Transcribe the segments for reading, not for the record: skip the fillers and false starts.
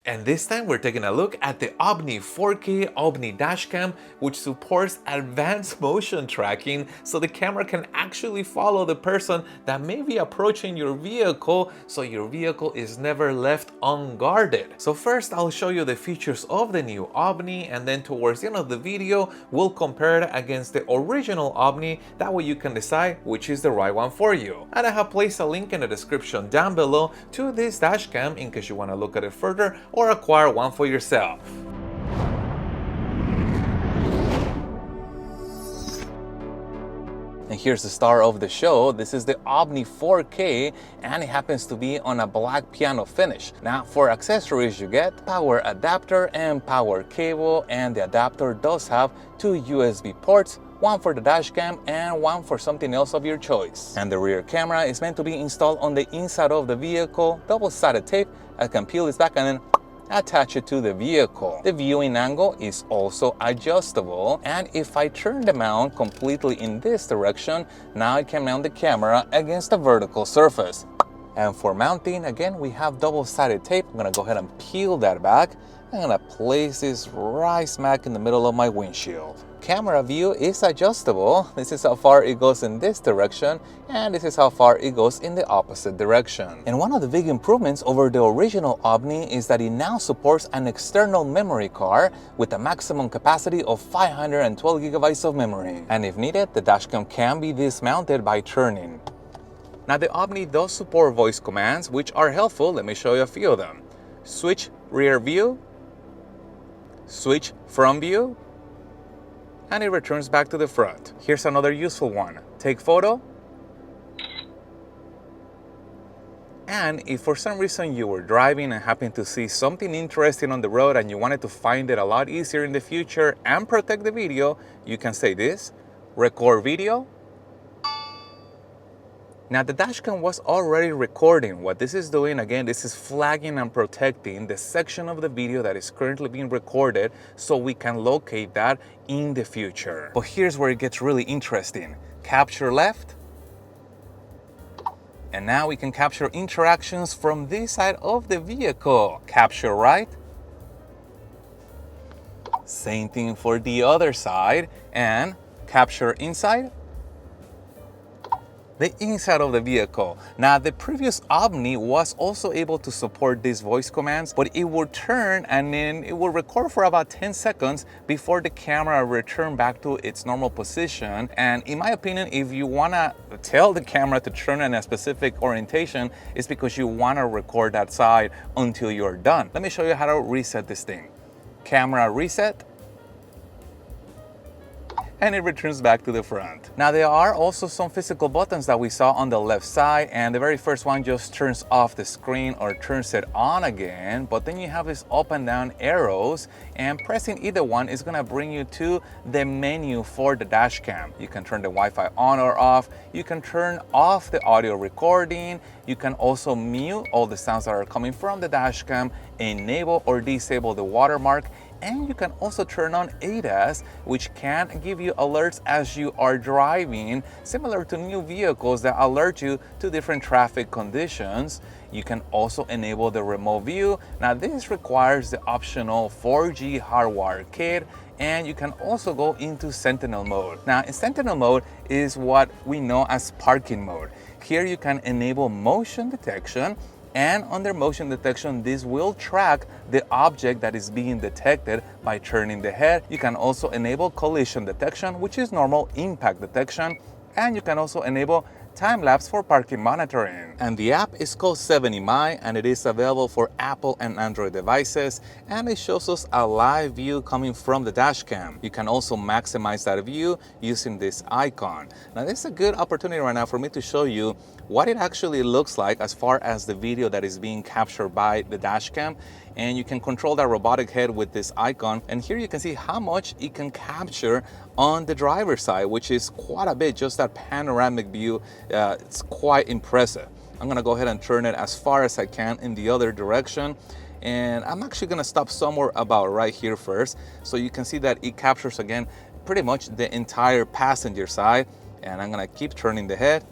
And this time we're taking a look at the Omni 4K Omni Dashcam, which supports advanced motion tracking, so the camera can actually follow the person that may be approaching your vehicle, so your vehicle is never left unguarded. So first I'll show you the features of the new Omni, and then towards the end of the video we'll compare it against the original Omni. That way you can decide which is the right one for you. And I have placed a link in the description down below to this dashcam in case you want to look at it further or acquire one for yourself. And here's the star of the show. This is the Omni 4K, and it happens to be on a black piano finish. Now for accessories you get power adapter and power cable, and the adapter does have two USB ports, one for the dashcam and one for something else of your choice. And the rear camera is meant to be installed on the inside of the vehicle, double-sided tape. I can peel this back and then attach it to the vehicle. The viewing angle is also adjustable, and if I turn the mount completely in this direction, now I can mount the camera against a vertical surface. And for mounting, again, we have double-sided tape. I'm gonna go ahead and peel that back. I'm gonna place this right smack in the middle of my windshield. Camera view is adjustable. This is how far it goes in this direction, and this is how far it goes in the opposite direction. And one of the big improvements over the original Omni is that it now supports an external memory card with a maximum capacity of 512 gigabytes of memory. And if needed, the dashcam can be dismounted by turning. Now the Omni does support voice commands, which are helpful. Let me show you a few of them. Switch rear view, switch front view, and it returns back to the front. Here's another useful one. Take photo. And if for some reason you were driving and happened to see something interesting on the road and you wanted to find it a lot easier in the future and protect the video, you can say this, record video. Now the dashcam was already recording. What this is doing, again, this is flagging and protecting the section of the video that is currently being recorded so we can locate that in the future. But here's where it gets really interesting. Capture left. And now we can capture interactions from this side of the vehicle. Capture right. Same thing for the other side. And capture inside. The inside of the vehicle. Now the previous Omni was also able to support these voice commands, but it would turn and then it will record for about 10 seconds before the camera return back to its normal position. And in my opinion, if you wanna tell the camera to turn in a specific orientation, it's because you wanna record that side until you're done. Let me show you how to reset this thing. Camera reset. And it returns back to the front. Now there are also some physical buttons that we saw on the left side, and the very first one just turns off the screen or turns it on again, but then you have these up and down arrows, and pressing either one is gonna bring you to the menu for the dashcam. You can turn the Wi-Fi on or off, you can turn off the audio recording, you can also mute all the sounds that are coming from the dashcam, enable or disable the watermark, and you can also turn on ADAS, which can give you alerts as you are driving, similar to new vehicles that alert you to different traffic conditions. You can also enable the remote view. Now this requires the optional 4G hardwire kit, and you can also go into Sentinel mode. Now in Sentinel mode is what we know as parking mode. Here you can enable motion detection, and under motion detection, this will track the object that is being detected by turning the head. You can also enable collision detection, which is normal impact detection, and you can also enable time-lapse for parking monitoring. And the app is called 70My, and it is available for Apple and Android devices, and it shows us a live view coming from the dashcam. You can also maximize that view using this icon. Now this is a good opportunity right now for me to show you what it actually looks like as far as the video that is being captured by the dashcam. And you can control that robotic head with this icon, and here you can see how much it can capture on the driver's side, which is quite a bit. Just that panoramic view, it's quite impressive. I'm gonna go ahead and turn it as far as I can in the other direction, and I'm actually gonna stop somewhere about right here first, so you can see that it captures again pretty much the entire passenger side. And I'm gonna keep turning the head.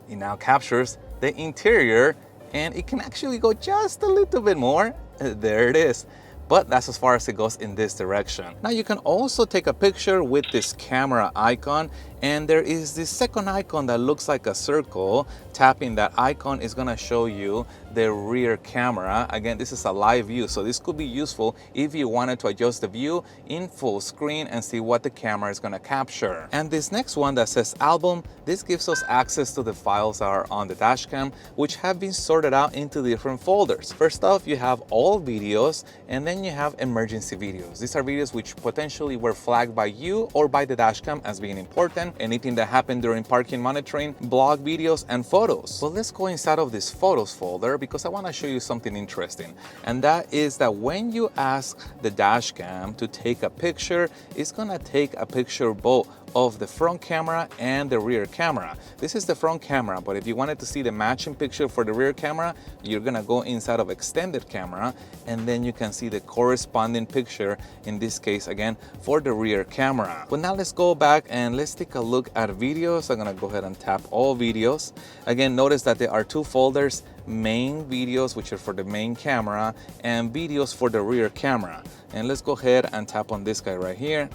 It now captures the interior and it can actually go just a little bit more. There it is. But that's as far as it goes in this direction. Now you can also take a picture with this camera icon, and there is this second icon that looks like a circle. Tapping that icon is gonna show you the rear camera. Again, this is a live view, so this could be useful if you wanted to adjust the view in full screen and see what the camera is gonna capture. And this next one that says album, this gives us access to the files that are on the dashcam, which have been sorted out into different folders. First off, you have all videos, and then you have emergency videos. These are videos which potentially were flagged by you or by the dashcam as being important. Anything that happened during parking monitoring, blog videos, and photos. But let's go inside of this photos folder because I want to show you something interesting. And that is that when you ask the dashcam to take a picture, it's gonna take a picture both of the front camera and the rear camera. This is the front camera, but if you wanted to see the matching picture for the rear camera, you're gonna go inside of extended camera, and then you can see the corresponding picture, in this case again for the rear camera. But now let's go back and let's take a look at videos. I'm gonna go ahead and tap all videos. Again, notice that there are two folders: main videos, which are for the main camera, and videos for the rear camera. And let's go ahead and tap on this guy right here.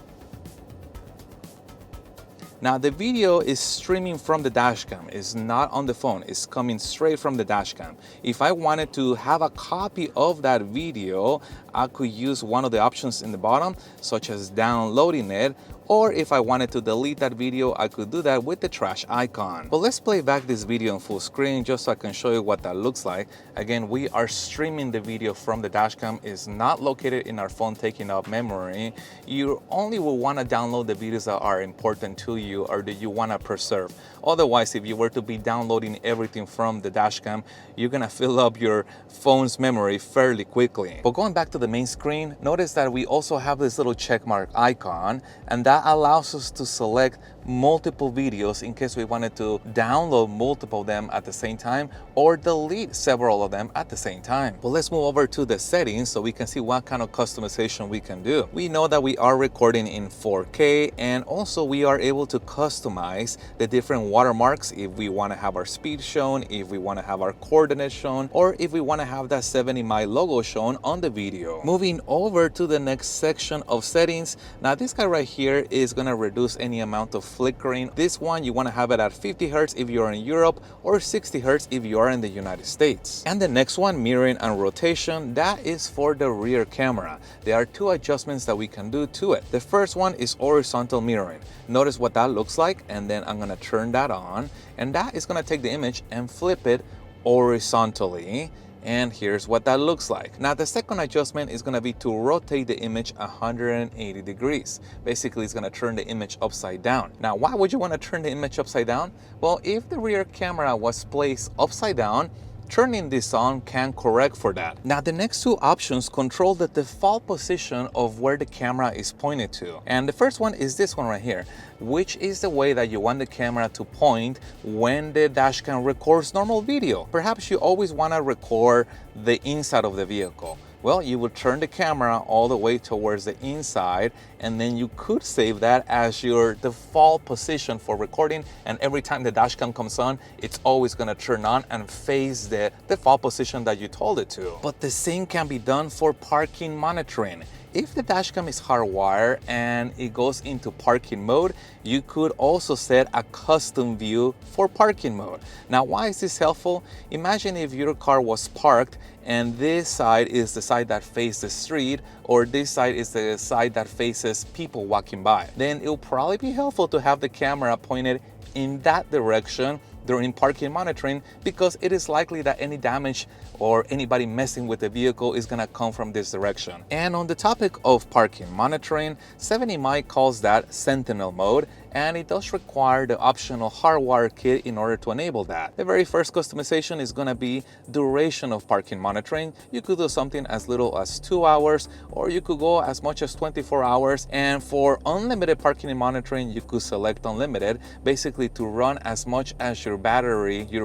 Now the video is streaming from the dashcam, it's not on the phone, it's coming straight from the dashcam. If I wanted to have a copy of that video, I could use one of the options in the bottom, such as downloading it, or if I wanted to delete that video, I could do that with the trash icon. But let's play back this video on full screen just so I can show you what that looks like. Again, we are streaming the video from the dashcam. It's not located in our phone taking up memory. You only will want to download the videos that are important to you or that you want to preserve. Otherwise, if you were to be downloading everything from the dashcam, you're gonna fill up your phone's memory fairly quickly. But going back to the main screen, notice that we also have this little check mark icon, and that allows us to select multiple videos in case we wanted to download multiple of them at the same time or delete several of them at the same time. But let's move over to the settings so we can see what kind of customization we can do. We know that we are recording in 4K, and also we are able to customize the different watermarks if we want to have our speed shown, if we want to have our coordinates shown, or if we want to have that 70-mile logo shown on the video. Moving over to the next section of settings. Now this guy right here is going to reduce any amount of flickering. This one you want to have it at 50 Hz if you are in Europe or 60 Hz if you are in the United States. And the next one, mirroring and rotation, that is for the rear camera. There are two adjustments that we can do to it. The first one is horizontal mirroring. Notice what that looks like, and then I'm going to turn that on, and that is going to take the image and flip it horizontally. And here's what that looks like. Now the second adjustment is going to be to rotate the image 180 degrees. Basically, it's going to turn the image upside down. Now, why would you want to turn the image upside down? Well, if the rear camera was placed upside down, turning this on can correct for that. Now the next two options control the default position of where the camera is pointed to. And the first one is this one right here, which is the way that you want the camera to point when the dashcam records normal video. Perhaps you always want to record the inside of the vehicle. Well, you would turn the camera all the way towards the inside, and then you could save that as your default position for recording, and every time the dashcam comes on, it's always going to turn on and face the default position that you told it to. But the same can be done for parking monitoring. If the dashcam is hardwired and it goes into parking mode, you could also set a custom view for parking mode. Now, why is this helpful? Imagine if your car was parked and this side is the side that faces the street, or this side is the side that faces people walking by. Then it'll probably be helpful to have the camera pointed in that direction during parking monitoring, because it is likely that any damage or anybody messing with the vehicle is gonna come from this direction. And on the topic of parking monitoring, 70 calls that Sentinel mode, and it does require the optional hardwire kit in order to enable that. The very first customization is gonna be duration of parking monitoring. You could do something as little as 2 hours, or you could go as much as 24 hours. And for unlimited parking and monitoring, you could select unlimited, basically to run as much as your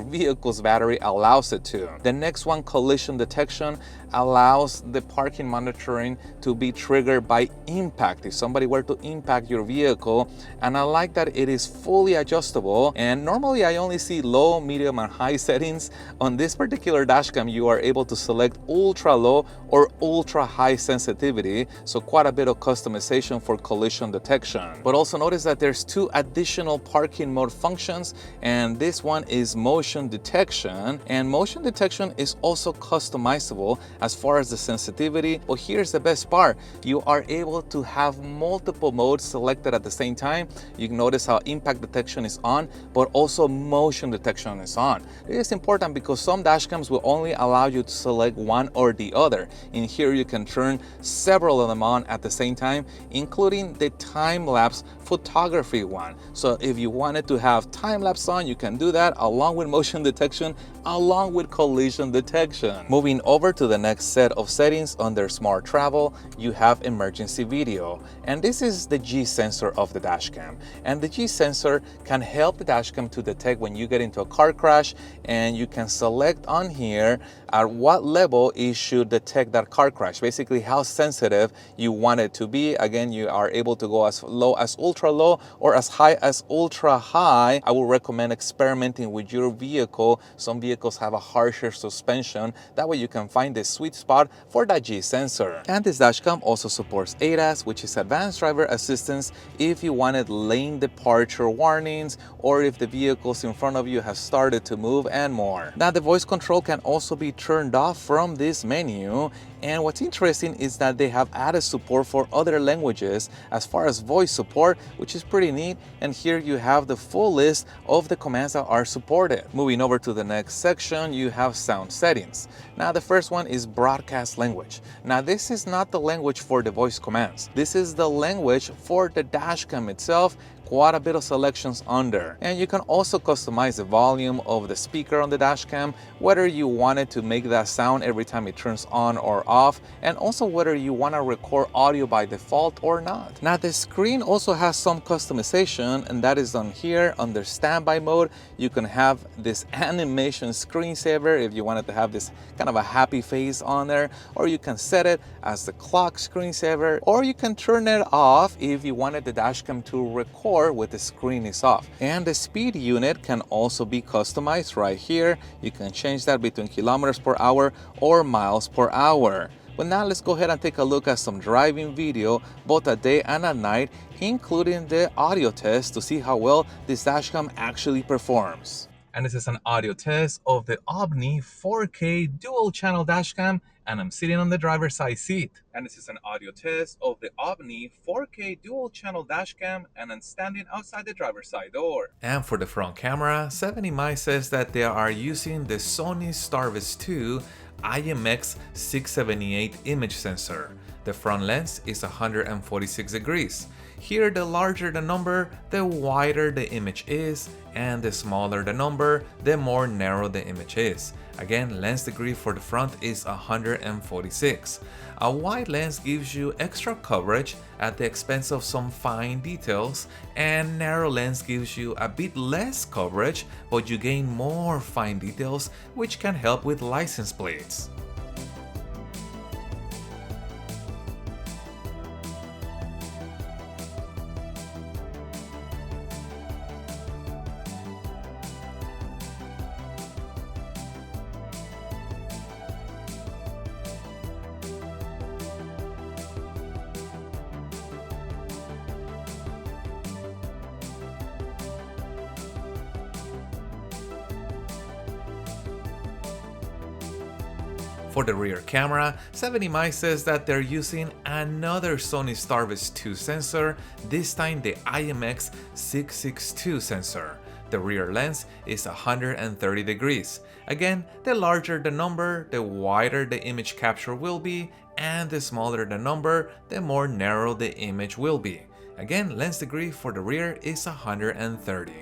vehicle's battery allows it to. The next one, collision detection. allows the parking monitoring to be triggered by impact, if somebody were to impact your vehicle. And I like that it is fully adjustable. And normally I only see low, medium, and high settings. On this particular dashcam, you are able to select ultra low or ultra high sensitivity, so quite a bit of customization for collision detection. But also notice that there's two additional parking mode functions, and this one is motion detection. And motion detection is also customizable as far as the sensitivity. But here's the best part: you are able to have multiple modes selected at the same time. You can notice how impact detection is on, but also motion detection is on. It is important because some dashcams will only allow you to select one or the other. In here, you can turn several of them on at the same time, including the time-lapse photography one. So if you wanted to have time-lapse on, you can do that along with motion detection, along with collision detection. Moving over to the next set of settings under Smart Travel, you have emergency video. And this is the G sensor of the dashcam. And the G sensor can help the dashcam to detect when you get into a car crash, and you can select on here at what level it should detect that car crash, basically how sensitive you want it to be. Again, you are able to go as low as ultra low or as high as ultra high. I would recommend experimenting with your vehicle. Some vehicles have a harsher suspension. That way you can find the sweet spot for that G sensor. And this dashcam also supports ADAS, which is advanced driver assistance, if you wanted lane departure warnings or if the vehicles in front of you have started to move and more. Now the voice control can also be turned off from this menu. And what's interesting is that they have added support for other languages as far as voice support, which is pretty neat. And here you have the full list of the commands that are supported. Moving over to the next section, you have sound settings. Now the first one is broadcast language. Now this is not the language for the voice commands. This is the language for the dashcam itself. Quite a bit of selections under. And you can also customize the volume of the speaker on the dashcam, whether you wanted to make that sound every time it turns on or off, and also whether you want to record audio by default or not. Now the screen also has some customization, and that is on here under standby mode. You can have this animation screensaver if you wanted to have this kind of a happy face on there, or you can set it as the clock screensaver, or you can turn it off if you wanted the dashcam to record with the screen is off. And the speed unit can also be customized right here. You can change that between kilometers per hour or miles per hour. But now let's go ahead and take a look at some driving video, both at day and at night, including the audio test to see how well this dashcam actually performs. And this is an audio test of the Omni 4K dual channel dashcam, and I'm sitting on the driver's side seat. And this is an audio test of the Omni 4K dual channel dashcam, and I'm standing outside the driver's side door. And for the front camera, 70mi says that they are using the Sony Starvis 2 IMX678 image sensor. The front lens is 146 degrees. Here, the larger the number, the wider the image is, and the smaller the number, the more narrow the image is. Again, lens degree for the front is 146. A wide lens gives you extra coverage at the expense of some fine details, and narrow lens gives you a bit less coverage, but you gain more fine details, which can help with license plates. For the rear camera, 70mi says that they're using another Sony Starvis 2 sensor, this time the IMX662 sensor. The rear lens is 130 degrees. Again, the larger the number, the wider the image capture will be, and the smaller the number, the more narrow the image will be. Again, lens degree for the rear is 130.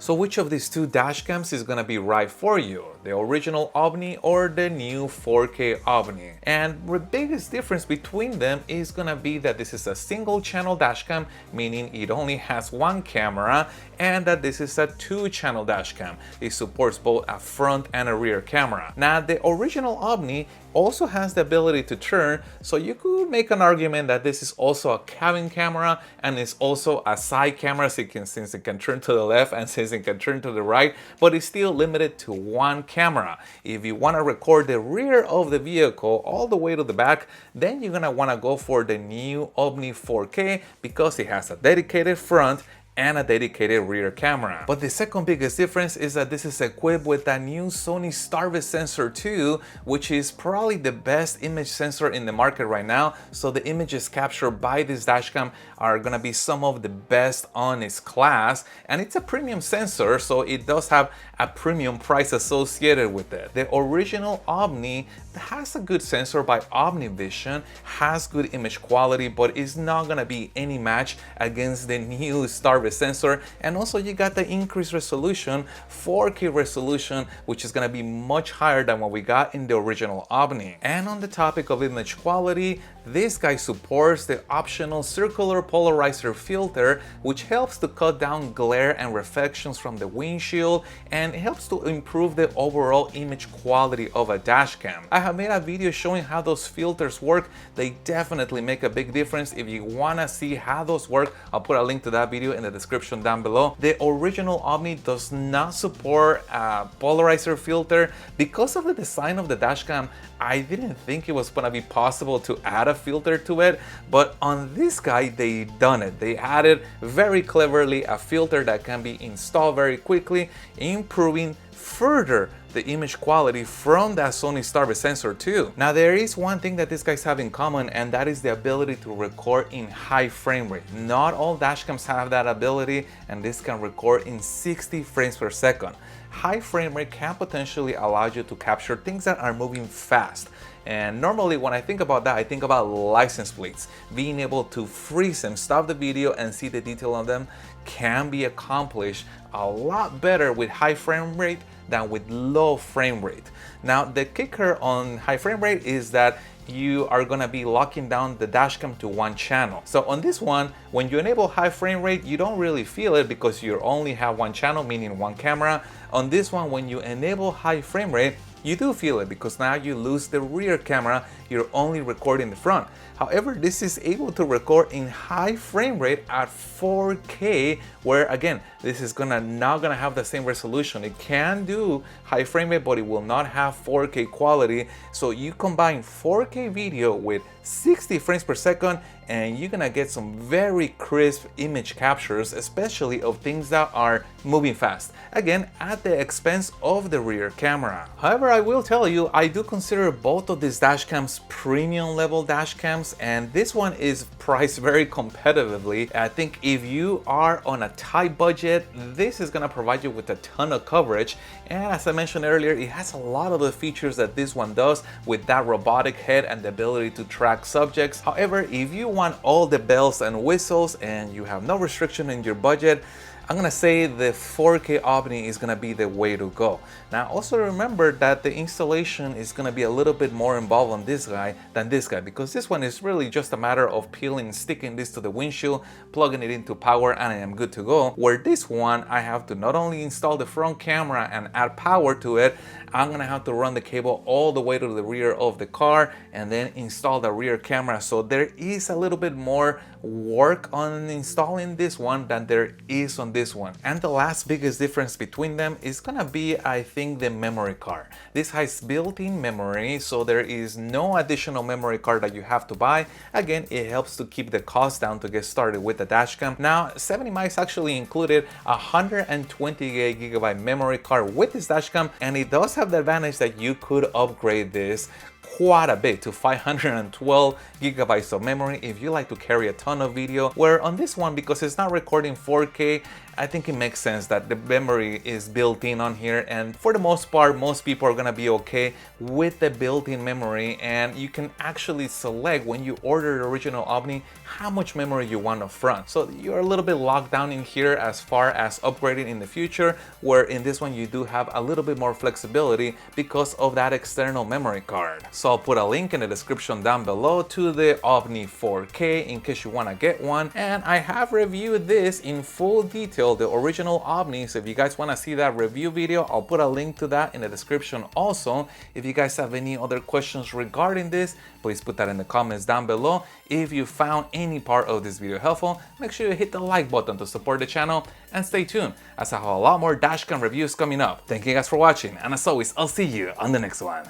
So which of these two dash cams is gonna be right for you? The original Omni or the new 4K Omni? And the biggest difference between them is gonna be that this is a single channel dashcam, meaning it only has one camera, and that this is a 2-channel dashcam. It supports both a front and a rear camera. Now the original Omni also has the ability to turn, so you could make an argument that this is also a cabin camera and it's also a side camera since it can turn to the left and since it can turn to the right, but it's still limited to one camera. If you want to record the rear of the vehicle all the way to the back, then you're gonna want to go for the new Omni 4K because it has a dedicated front and a dedicated rear camera. But the second biggest difference is that this is equipped with a new Sony Starvis sensor 2, which is probably the best image sensor in the market right now. So the images captured by this dashcam are gonna be some of the best on its class, and it's a premium sensor, so it does have a premium price associated with it. The original Omni has a good sensor by OmniVision, has good image quality, but it's not gonna be any match against the new Starvis sensor. And also you got the increased resolution, 4K resolution, which is gonna be much higher than what we got in the original Omni. And on the topic of image quality, this guy supports the optional circular polarizer filter, which helps to cut down glare and reflections from the windshield, and it helps to improve the overall image quality of a dashcam. I have made a video showing how those filters work. They definitely make a big difference. If you wanna see how those work, I'll put a link to that video in the description down below. The original Omni does not support a polarizer filter. Because of the design of the dashcam, I didn't think it was gonna be possible to add a filter to it, but on this guy they done it. They added very cleverly a filter that can be installed very quickly, improving further the image quality from that Sony Starvis sensor too. Now there is one thing that these guys have in common, and that is the ability to record in high frame rate. Not all dashcams have that ability, and this can record in 60 frames per second. High frame rate can potentially allow you to capture things that are moving fast. And normally when I think about that, I think about license plates. Being able to freeze them, stop the video and see the detail on them can be accomplished a lot better with high frame rate than with low frame rate. Now the kicker on high frame rate is that you are gonna be locking down the dashcam to one channel. So on this one, when you enable high frame rate, you don't really feel it because you only have one channel, meaning one camera. On this one, when you enable high frame rate, you do feel it because now you lose the rear camera, you're only recording the front. However, this is able to record in high frame rate at 4K, where again, this is not gonna have the same resolution. It can do high frame rate, but it will not have 4K quality. So you combine 4K video with 60 frames per second, and you're gonna get some very crisp image captures, especially of things that are moving fast. Again, at the expense of the rear camera. However, I will tell you, I do consider both of these dashcams premium level dashcams, and this one is priced very competitively. I think if you are on a tight budget, this is gonna provide you with a ton of coverage. And as I mentioned earlier, it has a lot of the features that this one does with that robotic head and the ability to track subjects. However, if you want all the bells and whistles and you have no restriction in your budget, I'm gonna say the 4K Omni is gonna be the way to go. Now also remember that the installation is gonna be a little bit more involved on this guy than this guy, because this one is really just a matter of peeling, sticking this to the windshield, plugging it into power, and I am good to go. Where this one, I have to not only install the front camera and add power to it, I'm gonna have to run the cable all the way to the rear of the car and then install the rear camera. So there is a little bit more work on installing this one than there is on this one. And the last biggest difference between them is gonna be, I think, the memory card. This has built-in memory, so there is no additional memory card that you have to buy. Again, it helps to keep the cost down to get started with the dashcam. Now, 70 mics actually included a 128 gigabyte memory card with this dashcam, and it does have the advantage that you could upgrade this quite a bit to 512 gigabytes of memory if you like to carry a ton of video, where on this one, because it's not recording 4K, I think it makes sense that the memory is built in on here, and for the most part, most people are gonna be okay with the built-in memory, and you can actually select when you order the original Omni how much memory you want up front. So you're a little bit locked down in here as far as upgrading in the future, where in this one you do have a little bit more flexibility because of that external memory card. So I'll put a link in the description down below to the Omni 4K in case you want to get one, and I have reviewed this in full detail, the original Omni, so if you guys want to see that review video, I'll put a link to that in the description also. If you guys have any other questions regarding this, please put that in the comments down below. If you found any part of this video helpful, make sure you hit the like button to support the channel, and stay tuned as I have a lot more dashcam reviews coming up. Thank you guys for watching, and as always, I'll see you on the next one.